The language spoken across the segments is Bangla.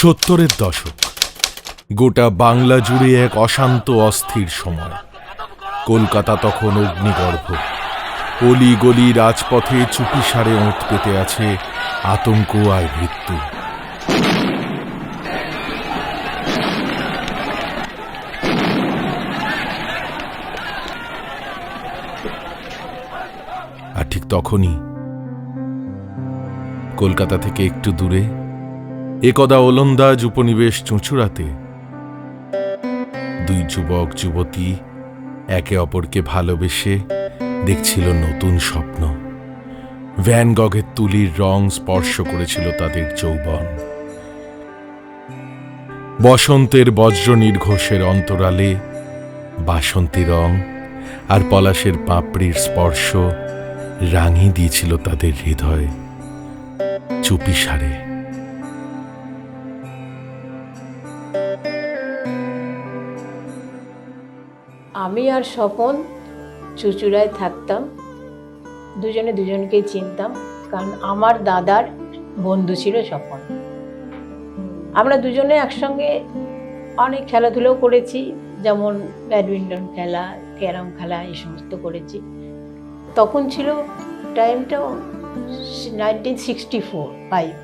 সত্তরের দশক, গোটা বাংলা জুড়ে এক অশান্ত অস্থির সময়। কলকাতা তখন অগ্নিগর্ভ। অলি গলি রাজপথে চুপিসারে ওঁত পেতে আছে আতঙ্ক আর মৃত্যু। আর ঠিক তখনই কলকাতা থেকে একটু দূরে একদা ওলন্দাজ উপনিবেশ চুঁচুড়াতে দুই যুবক যুবতী একে অপরকে ভালোবেসে দেখছিল নতুন স্বপ্ন। ভ্যান গগের তুলির রং স্পর্শ করেছিল তাদের যৌবন। বসন্তের বজ্র নির্ঘোষের অন্তরালে বাসন্তী রং আর পলাশের পাপড়ির স্পর্শ রাঙিয়ে দিয়েছিল তাদের হৃদয় চুপিসারে। আমি আর স্বপন চুঁচুড়ায় থাকতাম, দুজনে দুজনকেই চিনতাম, কারণ আমার দাদার বন্ধু ছিল স্বপন। আমরা দুজনে একসঙ্গে অনেক খেলাধুলো করেছি, যেমন ব্যাডমিন্টন খেলা, ক্যারাম খেলা, এই সমস্ত করেছি। তখন ছিল টাইমটা 1964-5।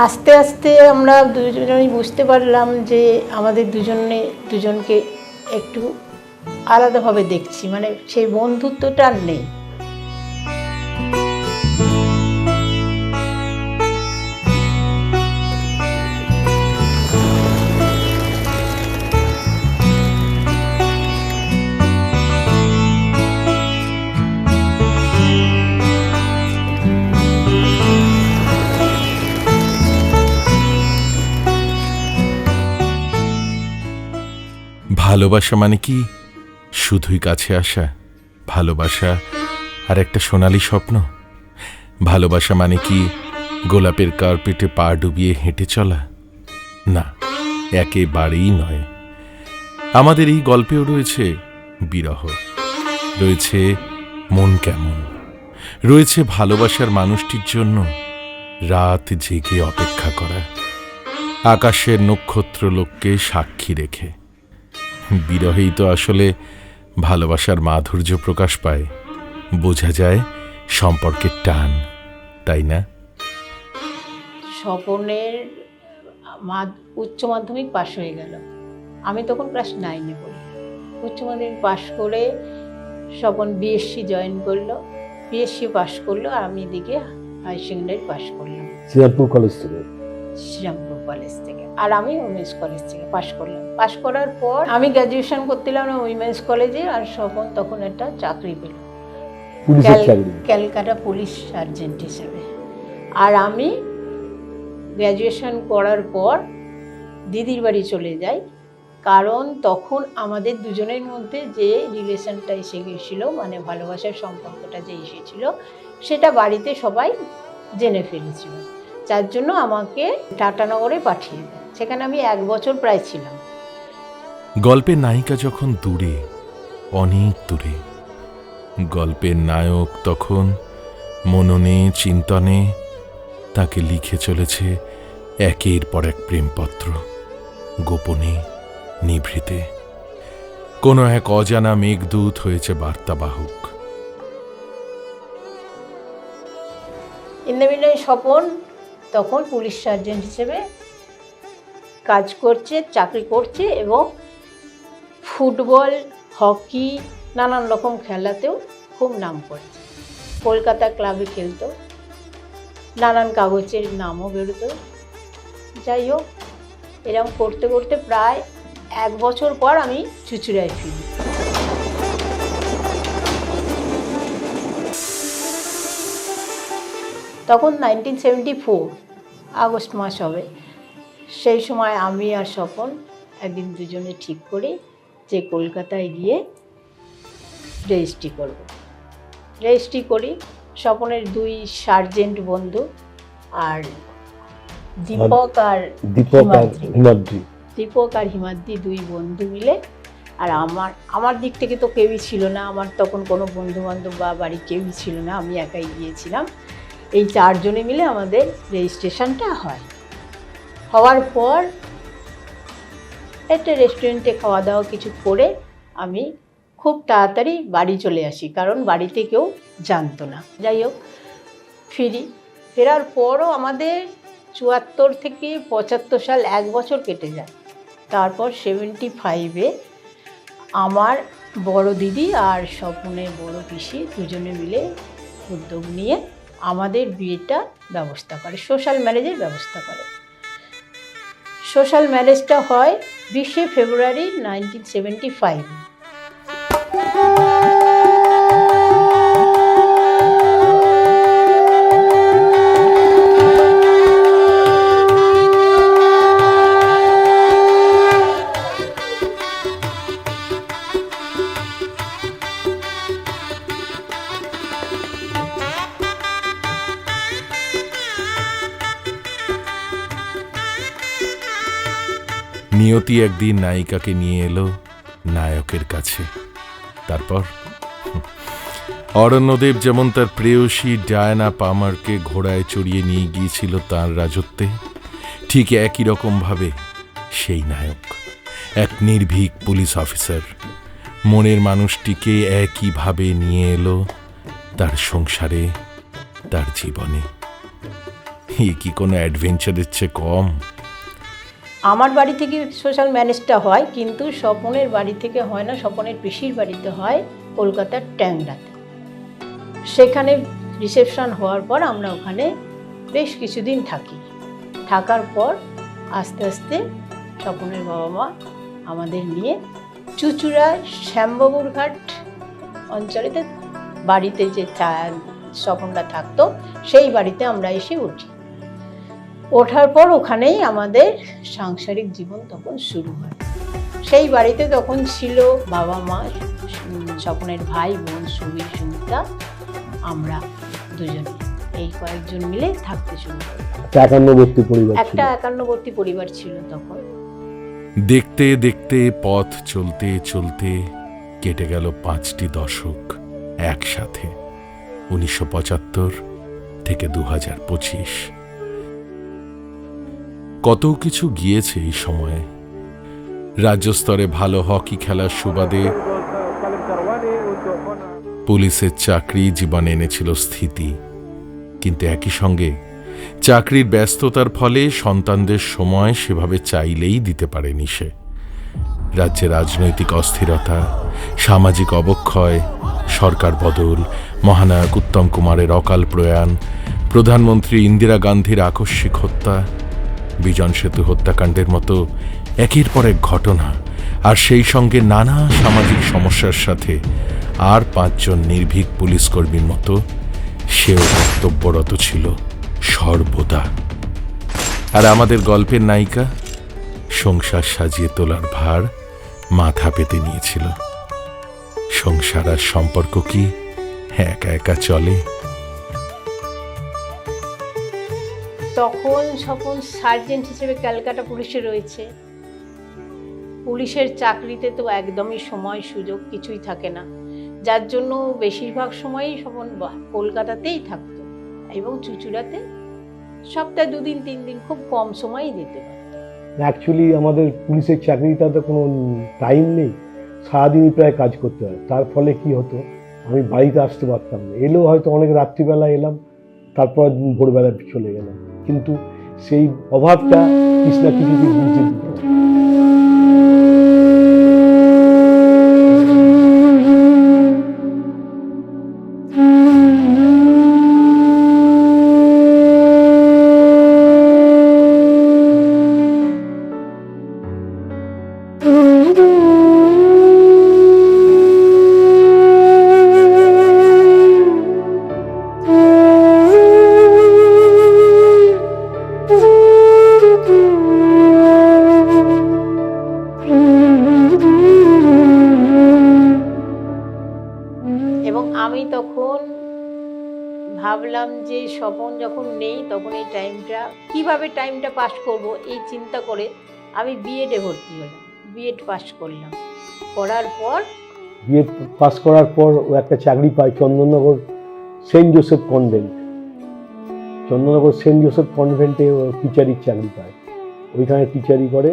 আস্তে আস্তে আমরা দুজনেই বুঝতে পারলাম যে আমাদের দুজনকে একটু আলাদাভাবে দেখছি, মানে সেই বন্ধুত্বটা আর নেই। ভালোবাসা মানে কি শুধুই কাছে আসা? ভালোবাসা আর একটা সোনালী স্বপ্ন? ভালোবাসা মানে কি গোলাপের কার্পেটে পা ডুবিয়ে হেঁটে চলা? না, একেবারেই নয়। আমাদের এই গল্পেও রয়েছে বিরহ, রয়েছে মন কেমন, রয়েছে ভালোবাসার মানুষটির জন্য রাত জেগে অপেক্ষা করা, আকাশের নক্ষত্রলোককে সাক্ষী রেখে। বিরহেই তো আসলে ভালোবাসার মাধুর্য প্রকাশ পায়, বোঝা যায় সম্পর্কের টান, তাই না? স্বপনের উচ্চ মাধ্যমিক পাশ হয়ে গেল, আমি তখন ক্লাস 9-এ পড়ি। উচ্চ মাধ্যমিক পাশ করে স্বপন বিএসসি জয়েন করলো, বিএসসি পাশ করলো, আর আমি এদিকে হাই সেকেন্ডারি পাশ করলাম শ্রীরামপুর কলেজ থেকে। শ্রীরামপুর কলেজ থেকে। আর আমি উইমেন্স কলেজ থেকে পাশ করলাম। পাশ করার পর আমি গ্র্যাজুয়েশন করছিলাম উইমেন্স কলেজে, আর স্বপন তখন একটা চাকরি পেল ক্যালকাটা পুলিশ সার্জেন্ট হিসেবে। আর আমি গ্র্যাজুয়েশন করার পর দিদির বাড়ি চলে যাই, কারণ তখন আমাদের দুজনের মধ্যে যে রিলেশনটা এসে গিয়েছিল, মানে ভালোবাসার সম্পর্কটা যে এসেছিল, সেটা বাড়িতে সবাই জেনে ফেলেছিল। যার জন্য আমাকে টাটানগরে পাঠিয়ে দেয়। সেখানে আমি 1 বছর প্রায় ছিলাম। গল্পের নায়িকা যখন দূরে, অনেক দূরে, গল্পের নায়ক তখন মননে চিন্তনে তাকে লিখে চলেছে একের পর এক প্রেমপত্র, গোপনে নিভৃতে। কোনো এক অজানা মেঘদূত হয়েছে বার্তাবাহক। ইন্দ্রমিলয় স্বপন তখন পুলিশ সার্জেন্ট হিসেবে কাজ করছে, চাকরি করছে, এবং ফুটবল, হকি, নানান রকম খেলাতেও খুব নাম করেছে। কলকাতা ক্লাবে খেলতো, নানান কাগজের নামও বেরোতো। যাই হোক, এরকম করতে করতে প্রায় 1 বছর পর আমি চুঁচুড়ায় ফিরি। তখন 1974 আগস্ট মাস হবে। সেই সময় আমি আর স্বপন একদিন দুজনে ঠিক করি যে কলকাতায় গিয়ে রেজিস্ট্রি করব। রেজিস্ট্রি করি। স্বপনের 2 সার্জেন্ট বন্ধু, আর দীপক আর হিমাদ্রি 2 বন্ধু মিলে। আর আমার দিক থেকে তো কেউই ছিল না, আমার তখন কোনো বন্ধু বান্ধব বা বাড়ি কেউই ছিল না, আমি একাই গিয়েছিলাম। এই 4 জনে মিলে আমাদের রেজিস্ট্রেশনটা হয়। হওয়ার পর একটা রেস্টুরেন্টে খাওয়া দাওয়া কিছু করে আমি খুব তাড়াতাড়ি বাড়ি চলে আসি, কারণ বাড়িতে কেউ জানতো না। যাই হোক, ফেরার পরও আমাদের 74 থেকে 75 সাল 1 বছর কেটে যায়। তারপর 75-এ আমার বড় দিদি আর স্বপনের বড় পিসি দুজনে মিলে উদ্যোগ নিয়ে আমাদের বিয়েটা ব্যবস্থা করে, সোশ্যাল ম্যারেজের ব্যবস্থা করে। সোশ্যাল ম্যারেজটা হয় 20শে ফেব্রুয়ারি 1975। নিয়তি একদিন নায়িকাকে নিয়ে এলো নায়কের কাছে। তারপর অরণ্যদেব যেমন তার প্রেয়সী ডায়ানা পামারকে ঘোড়ায় চড়িয়ে নিয়ে গিয়েছিল তার রাজত্বে, ঠিক একই রকমভাবে সেই নায়ক, এক নির্ভীক পুলিশ অফিসার, মনের মানুষটিকে একইভাবে নিয়ে এলো তার সংসারে, তার জীবনে। এ কি কোনো অ্যাডভেঞ্চারের চেয়ে কম? আমার বাড়ি থেকে সোশ্যাল ম্যারেজটা হয়, কিন্তু স্বপনের বাড়ি থেকে হয় না, স্বপনের পিসির বাড়িতে হয় কলকাতার ট্যাংরাতে। সেখানে রিসেপশন হওয়ার পর আমরা ওখানে বেশ কিছুদিন থাকি। থাকার পর আস্তে আস্তে স্বপনের বাবা মা আমাদের নিয়ে চুঁচুড়া শ্যামবাবুর ঘাট অঞ্চলেতে বাড়িতে যে স্বপনরা থাকতো সেই বাড়িতে আমরা এসে উঠি। ওঠার পর ওখানেই আমাদের সাংসারিক জীবন তখন শুরু হয়। সেই বাড়িতে তখন ছিল বাবা মা, স্বপনের ভাই বোন সুবীর, সুমিতা, আমরা দুজনে, এই কয়েকজন মিলে থাকতে শুরু করি। একটা একান্নবর্তী পরিবার ছিল তখন। দেখতে দেখতে পথ চলতে চলতে কেটে গেল 5টি দশক একসাথে, 1975 থেকে 2025। কত কিছু গিয়েছে এই সময়ে। রাজ্য স্তরে ভালো হকি খেলার সুবাদে পুলিশের চাকরি জীবনে এনেছিল স্থিতি, কিন্তু একই সঙ্গে চাকরির ব্যস্ততার ফলে সন্তানদের সময় সেভাবে চাইলেই দিতে পারেনি সে। রাজ্যে রাজনৈতিক অস্থিরতা, সামাজিক অবক্ষয়, সরকার বদল, মহানায়ক উত্তম কুমারের অকাল প্রয়াণ, প্রধানমন্ত্রী ইন্দিরা গান্ধীর আকস্মিক হত্যা, বিজন সেতু হত্যাকাণ্ডের মতো একের পর এক ঘটনা, আর সেই সঙ্গে নানা সামাজিক সমস্যার সাথে আর 5 জন নির্ভীক পুলিশকর্মীর মতো সেও কর্তব্যরত ছিল সর্বদা। আর আমাদের গল্পের নায়িকা সংসার সাজিয়ে তোলার ভার মাথা পেতে নিয়েছিল। সংসার আর সম্পর্ক কি একা একা চলে? তখন স্বপন সার্জেন্ট হিসেবে ক্যালকাটা পুলিশে রয়েছে। পুলিশের চাকরিতে তো একদমই সময় সুযোগ কিছুই থাকে না, যার জন্য বেশিরভাগ সময়ই স্বপন কলকাতাতেই থাকতো এবং চুঁচুড়াতে সপ্তাহে 2 দিন 3 দিন খুব কম সময়ই দিতে পারত। অ্যাকচুয়ালি আমাদের পুলিশের চাকরিটাতে কোনো টাইম নেই, সারাদিনই প্রায় কাজ করতে হয়। তার ফলে কি হতো, আমি বাড়িতে আসতে পারতাম না। এলেও হয়তো অনেক রাত্রিবেলা এলাম, তারপর ভোরবেলা চলে গেলাম, কিন্তু সেই অভাবটা কিছু না কিছু বুঝতে দিত। ভাবলাম যে স্বপন যখন নেই তখন এই টাইমটা কিভাবে টাইমটা পাস করব, এই চিন্তা করে আমি বিএডে ভর্তি হলাম। বিএড পাস করলাম, করার পর বিএড পাস করার পর ও একটা চাকরি পায় Chandannagar Saint Joseph convent. Chandannagar Saint Joseph কনভেন্টে ও টিচারির চাকরি পায়। ওইখানে টিচারই করে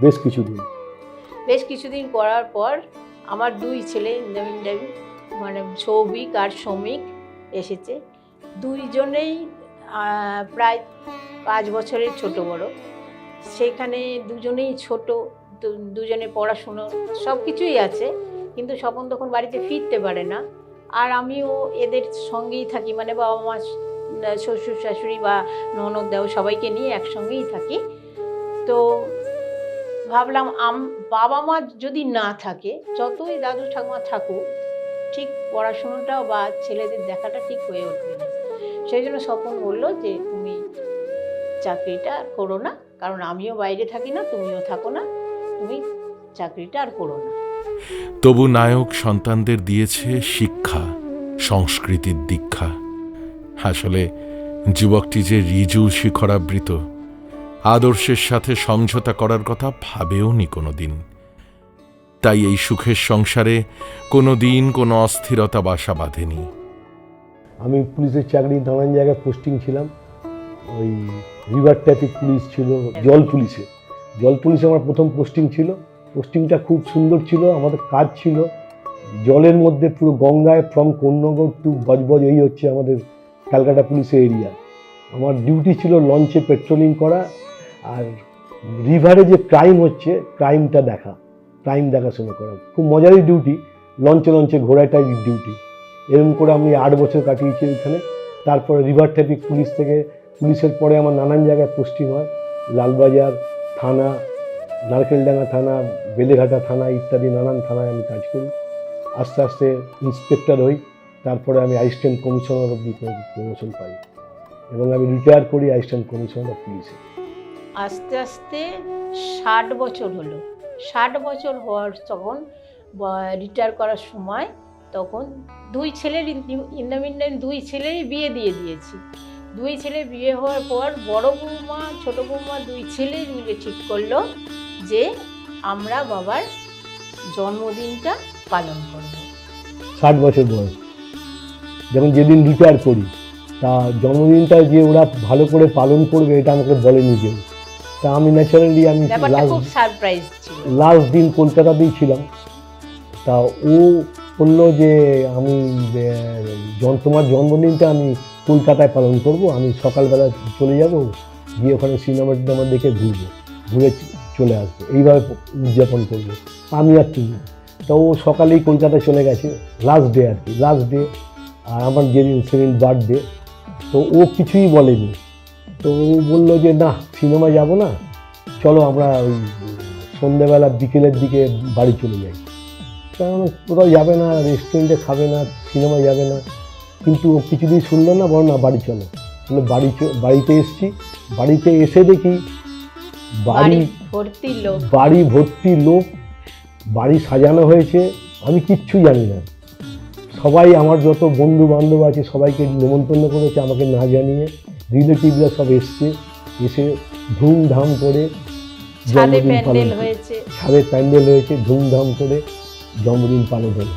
বেশ কিছুদিন করার পর আমার 2 ছেলে মানে সৌভিক আর শ্রমিক এসেছে। 2জনেই প্রায় 5 বছরের ছোট বড়। সেখানে 2জনেই ছোট, 2জনে পড়াশুনো সব কিছুই আছে, কিন্তু স্বপন তখন বাড়িতে ফিরতে পারে না। আর আমিও এদের সঙ্গেই থাকি, মানে বাবা মা, শ্বশুর শাশুড়ি বা ননদ দেও সবাইকে নিয়ে একসঙ্গেই থাকি। তো ভাবলাম বাবা মা যদি না থাকে, যতই দাদু ঠাকুমা থাকুক, ঠিক পড়াশুনোটা বা ছেলেদের দেখাটা ঠিক হয়ে উঠবে না। সেই জন্য স্বপন বললো যে তুমি চাকরিটা আর করো না, কারণ আমিও বাইরে থাকি না, তুমিও থাকো না, তুমি চাকরিটা আর করো না। তবু নায়ক সন্তানদের দিয়েছে শিক্ষা, সংস্কৃতির দীক্ষা। আসলে যুবকটি যে ঋজু শিখরাবৃত, আদর্শের সাথে সমঝোতা করার কথা ভাবেওনি কোনোদিন। তাই এই সুখের সংসারে কোনোদিন কোনো অস্থিরতা বাসা বাঁধেনি। আমি পুলিশের চাকরি নানান জায়গায় পোস্টিং ছিলাম। ওই রিভার ট্রাফিক পুলিশ ছিল, জল পুলিশে আমার প্রথম পোস্টিং ছিল। পোস্টিংটা খুব সুন্দর ছিল। আমাদের কাজ ছিল জলের মধ্যে পুরো গঙ্গায় ফ্রম কোন্নগর টু বজবজ, এই হচ্ছে আমাদের ক্যালকাটা পুলিশের এরিয়া। আমার ডিউটি ছিল লঞ্চে পেট্রোলিং করা আর রিভারে যে ক্রাইম হচ্ছে ক্রাইম দেখাশোনা করা। খুব মজারই ডিউটি, লঞ্চে ঘোরাটাই ডিউটি। এরকম করে আমি 8 বছর কাটিয়েছি ওইখানে। তারপরে রিভার ট্রাফিক পুলিশের পরে আমার নানান জায়গায় পোস্টিং হয়, লালবাজার থানা, নারকেলডাঙ্গা থানা, বেলেঘাটা থানা ইত্যাদি নানান থানায় আমি কাজ করি। আস্তে আস্তে ইন্সপেক্টর হই, তারপরে আমি অ্যাসিস্ট্যান্ট কমিশনার অব্দি প্রমোশন পাই এবং আমি রিটায়ার করি অ্যাসিস্ট্যান্ট কমিশনার পুলিশে। আস্তে আস্তে 60 বছর হলো। 60 বছর হওয়ার তখন রিটায়ার করার সময় তখন 2 ছেলের ইন দ্য মিনটাইম 2 ছেলেরই বিয়ে দিয়ে দিয়েছি। 2 ছেলে বিয়ে হওয়ার পর বড় বৌমা ছোট বৌমা 2 ছেলে মিলে ঠিক করলো যে আমরা বাবার জন্মদিনটা পালন করব। 60 বছর বয়স যখন যেদিন রিটায়ার করি, তা জন্মদিনটা যে ওরা ভালো করে পালন করবে এটা আমাকে বলেনি কেউ। তা আমি ন্যাচারালি আমি খুব সারপ্রাইজ ছিল। লাস্ট দিন কলকাতাতেই ছিলাম। তা ও বললো যে আমি তোমার জন্মদিনটা আমি কলকাতায় পালন করব, আমি সকালবেলা চলে যাব, গিয়ে ওখানে সিনেমা দেখে ঘুরে চলে আসবো, এইভাবে উদযাপন করবো। আমি আর তুমি, তো ও সকালেই কলকাতায় চলে গেছে, লাস্ট ডে আর আমার সেদিন বার্থডে। তো ও কিছুই বলেনি। তো ও বললো যে না, সিনেমা যাব না, চলো আমরা ওই সন্ধ্যেবেলা বিকেলের দিকে বাড়ি চলে যাই। কারণ কোথাও যাবে না, রেস্টুরেন্টে খাবে না, সিনেমা যাবে না। কিন্তু ও কিছুদিন শুনলো না, বলো না বাড়ি চলো। বলে বাড়িতে এসছি। বাড়িতে এসে দেখি বাড়ি ভর্তি লোক, বাড়ি সাজানো হয়েছে। আমি কিচ্ছু জানি না। সবাই আমার যত বন্ধু বান্ধব আছে সবাইকে নিমন্ত্রণ করেছে আমাকে না জানিয়ে। রিলেটিভরা সব এসে ধুমধাম করে জন্মদিন পালন হয়েছে, ছাদে প্যান্ডেল হয়েছে, ধুমধাম করে জন্মদিন পালন হলো।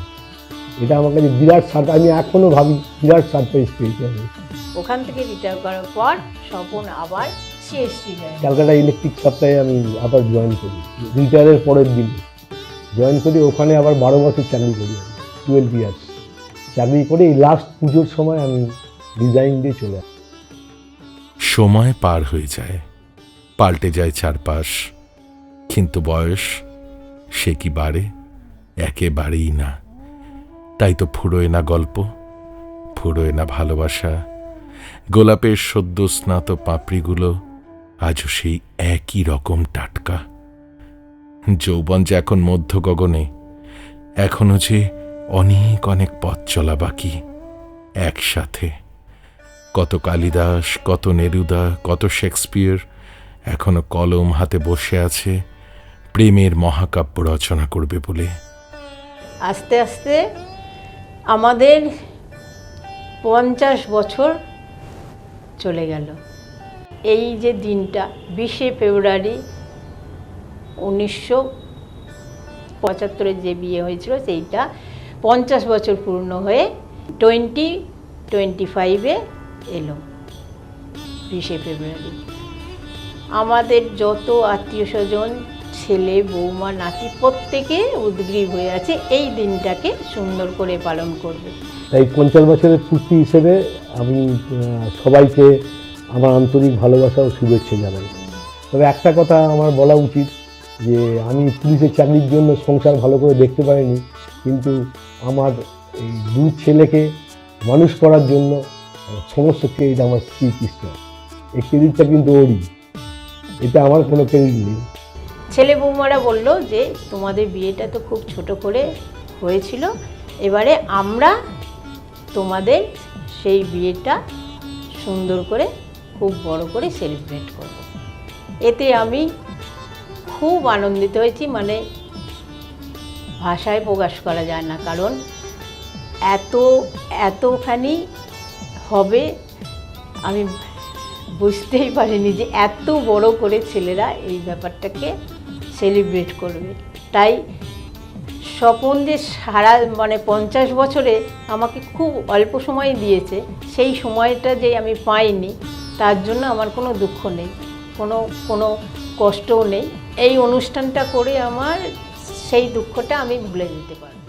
এটা আমার কাছে বিরাট সারপ্রাইজ। আমি এখনো ভাবি বিরাট সারপ্রাইজ পেয়েছি আমি। ওখান থেকে রিটায়ার করার পর স্বপন আবার সিএসসি যায়, ক্যালকাটা ইলেকট্রিক সাপ্লাই আমি আবার জয়েন করি। রিটায়ারের পরের দিন জয়েন করি, ওখানে আবার 12 বছর চাকরি করি, 12 ইয়ার্স চাকরি করে এই লাস্ট পুজোর সময় আমি রিজাইন দিয়ে চলে আসি। সময় পার হয়ে যায়, পাল্টে যায় চারপাশ, কিন্তু বয়স সে কি বাড়ে? একেবারেই না। তাই তো ফুরোয় না গল্প, ফুরোয় না ভালোবাসা। গোলাপের সদ্য স্নাত পাপড়িগুলো আজও সেই একই রকম টাটকা। যৌবন যে এখন মধ্য গগনে, এখনো যে অনেক অনেক পথ চলা বাকি একসাথে। কত কালিদাস, কত নেরুদা, কত শেক্সপিয়ার এখনো কলম হাতে বসে আছে প্রেমের মহাকাব্য রচনা করবে বলে। আস্তে আস্তে আমাদের 50 বছর চলে গেল। এই যে দিনটা 20শে ফেব্রুয়ারি 1975 যে বিয়ে হয়েছিল, সেইটা 50 বছর পূর্ণ হয়ে 2025 এলো 20শে ফেব্রুয়ারি। আমাদের যত আত্মীয় স্বজন, ছেলে, বৌমা, নাতি প্রত্যেকে উদগ্রীব হয়ে আছে এই দিনটাকে সুন্দর করে পালন করবে। তাই 50 বছরের পূর্তি হিসেবে আমি সবাইকে আমার আন্তরিক ভালোবাসা ও শুভেচ্ছা জানাই। তবে একটা কথা আমার বলা উচিত যে আমি পুলিশের চাকরির জন্য সংসার ভালো করে দেখতে পারিনি, কিন্তু আমার এই 2 ছেলেকে মানুষ করার জন্য সমস্ত ক্রেডিট আমার স্ত্রী কৃষ্ণা। এই ক্রেডিটটা কিন্তু ওরই, এটা আমার কোনো ক্রেডিট নেই। ছেলে বৌমারা বলল যে তোমাদের বিয়েটা তো খুব ছোট করে হয়েছিল, এবারে আমরা তোমাদের সেই বিয়েটা সুন্দর করে খুব বড় করে সেলিব্রেট করব। এতে আমি খুব আনন্দিত হয়েছি, মানে ভাষায় প্রকাশ করা যায় না, কারণ এতখানি হবে আমি বুঝতেই পারিনি যে এত বড় করে ছেলেরা এই ব্যাপারটাকে সেলিব্রেট করবে। তাই স্বপন যে সারা 50 বছরে আমাকে খুব অল্প সময় দিয়েছে, সেই সময়টা যে আমি পাইনি তার জন্য আমার কোনো দুঃখ নেই, কোনো কষ্টও নেই। এই অনুষ্ঠানটা করে আমার সেই দুঃখটা আমি ভুলে যেতে পারব।